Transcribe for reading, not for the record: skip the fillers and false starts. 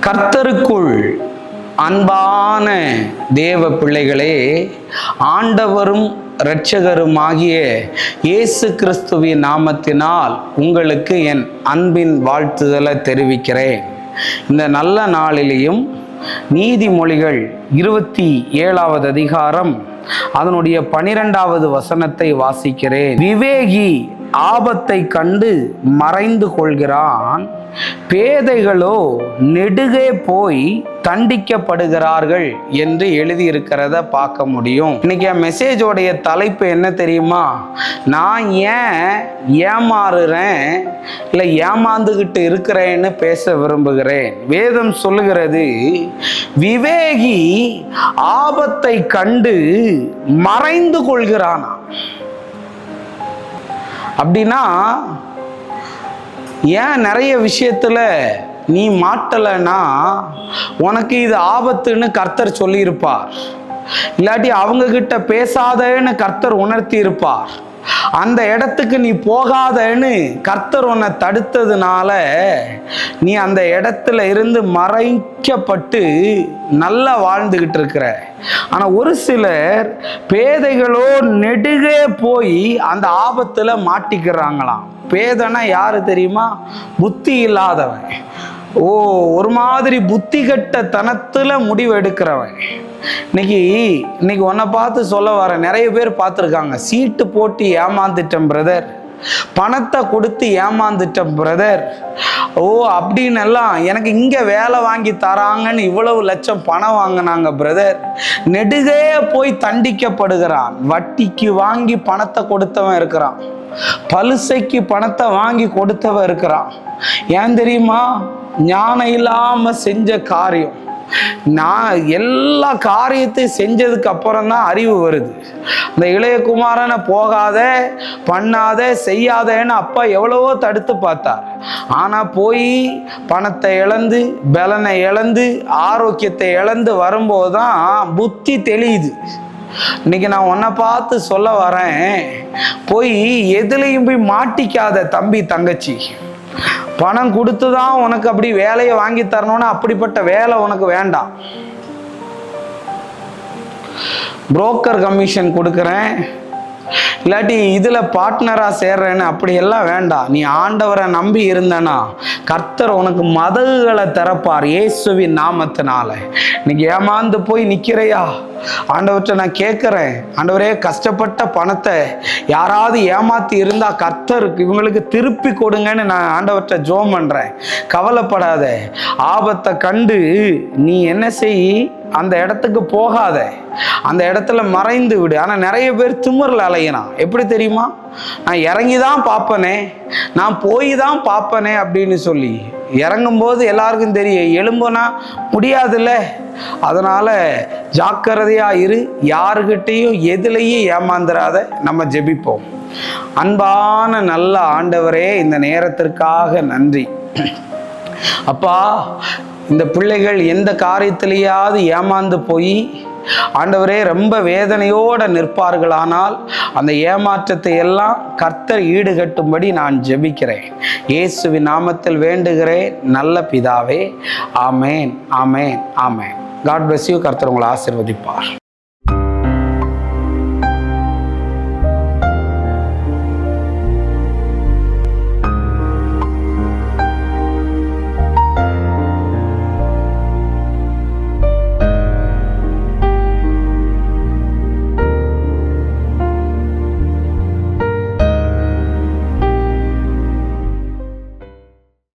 கர்த்தருக்குள் அன்பான தேவ பிள்ளைகளே, ஆண்டவரும் இரட்சகருமாகிய இயேசு கிறிஸ்துவின் நாமத்தினால் உங்களுக்கு என் அன்பின் வாழ்த்துதலை தெரிவிக்கிறேன். இந்த நல்ல நாளிலேயும் நீதிமொழிகள் 27வது அதிகாரம் அதனுடைய 12வது வசனத்தை வாசிக்கிறேன். விவேகி ஆபத்தை கண்டு மறைந்து கொள்கிறான், பேதைகளோ நெடுகே போய் தண்டிக்கப்படுகிறார்கள் என்று எழுதியிருக்கிறத பார்க்க முடியும். இன்னைக்கு என் மெசேஜோடைய தலைப்பு என்ன தெரியுமா? நான் ஏன் ஏமாறுறேன் இல்லை ஏமாந்துகிட்டு இருக்கிறேன்னு பேச விரும்புகிறேன். வேதம் சொல்லுகிறது, விவேகி ஆபத்தை கண்டு மறைந்து கொள்கிறானா. அப்படின்னா ஏன் நிறைய விஷயத்துல நீ மாட்டலைன்னா உனக்கு இது ஆபத்துன்னு கர்த்தர் சொல்லியிருப்பார். இல்லாட்டி அவங்க கிட்ட பேசாதேன்னு கர்த்தர் உணர்த்தி இருப்பார். அந்த இடத்துக்கு நீ போகாதன்னு கர்த்தர் உன்னை தடுத்ததுனால நீ அந்த இடத்துல இருந்து மறைக்கப்பட்டு நல்லா வாழ்ந்துகிட்டு இருக்கிற. ஆனா ஒரு சிலர் பேதைகளோ நெடுகே போய் அந்த ஆபத்துல மாட்டிக்கிறாங்களாம். பேதனா யாரு தெரியுமா? புத்தி இல்லாதவன், ஒரு மாதிரி புத்தி கட்ட தனத்துல முடிவு எடுக்கிறவன். இன்னைக்கு உன்னை பார்த்து சொல்ல வர நிறைய பேர் பார்த்துருக்காங்க. சீட்டு போட்டு ஏமாந்துட்டேன் பிரதர், பணத்தை கொடுத்து ஏமாந்துட்டேன் பிரதர், அப்படின்னு எல்லாம் எனக்கு இங்க வேலை வாங்கி தராங்கன்னு இவ்வளவு லட்சம் பணம் வாங்கினாங்க பிரதர். நெடுகே போய் தண்டிக்கப்படுகிறான். வட்டிக்கு வாங்கி பணத்தை கொடுத்தவன் இருக்கிறான், பலுசைக்கு பணத்தை வாங்கி கொடுத்தவன் இருக்கிறான். ஏன் தெரியுமா? ஞானம் இல்லாம செஞ்ச காரியம். நான் எல்லா காரியத்தையும் செஞ்சதுக்கு அப்புறம் தான் அறிவு வருது. அந்த இளைய குமாரனை போகாத, பண்ணாத, செய்யாதேன்னு அப்பா எவ்வளவோ தடுத்து பார்த்தார். ஆனா போய் பணத்தை இழந்து, பலனை இழந்து, ஆரோக்கியத்தை இழந்து வரும்போதுதான் புத்தி தெளியுது. இன்னைக்கு நான் உன்னை பார்த்து சொல்ல வரேன், போய் எதுலையும் போய் மாட்டிக்காத தம்பி தங்கச்சி. பணம் கொடுத்துதான் உனக்கு அப்படி வேலையை வாங்கி தரணும்னா அப்படிப்பட்ட வேலை உனக்கு வேண்டாம். புரோக்கர் கமிஷன் கொடுக்குறேன், இல்லாட்டி இதுல பார்ட்னரா சேர்றேன்னு அப்படி எல்லாம் வேண்டாம். நீ ஆண்டவரை நம்பி இருந்தனா கர்த்தர் உனக்கு மதகுகளை திறப்பார் இயேசுவின் நாமத்தினால. இன்னைக்கு ஏமாந்து போய் நிக்கிறையா? ஆண்டவர்கிட்ட நான் கேட்கிறேன், ஆண்டவரே கஷ்டப்பட்ட பணத்தை யாராவது ஏமாத்தி இருந்தா கர்த்தருக்கு இவங்களுக்கு திருப்பி கொடுங்கன்னு நான் ஆண்டவர்கிட்ட ஜெபம் பண்றேன். கவலைப்படாத, ஆபத்தை கண்டு நீ என்ன செய், அந்த இடத்துக்கு போகாத, அந்த இடத்துல மறைந்து விடு. ஆனா நிறைய பேர் திமிரில் அலையினான். எப்படி தெரியுமா? நான் இறங்கிதான் பார்ப்பனே, நான் போய் தான் பார்ப்பனே அப்படின்னு சொல்லி இறங்கும் போது எல்லாருக்கும் தெரியும், எழும்புனா முடியாதுல்ல. அதனால ஜாக்கிரதையா இரு, யாருகிட்டையும் எதுலையும் ஏமாந்துராத. நம்ம ஜெபிப்போம். அன்பான நல்ல ஆண்டவரே, இந்த நேரத்திற்காக நன்றி அப்பா. இந்த பிள்ளைகள் எந்த காரியத்திலேயாவது ஏமாந்து போய் ஆண்டவரே ரொம்ப வேதனையோடு நிற்பார்களானால் அந்த ஏமாற்றத்தை எல்லாம் கர்த்தர் ஈடுகட்டும்படி நான் ஜெபிக்கிறேன். இயேசுவின் நாமத்தில் வேண்டுகிறேன் நல்ல பிதாவே. ஆமேன், ஆமேன், ஆமேன். God bless you. கர்த்தர் உங்களை ஆசீர்வதிப்பார்.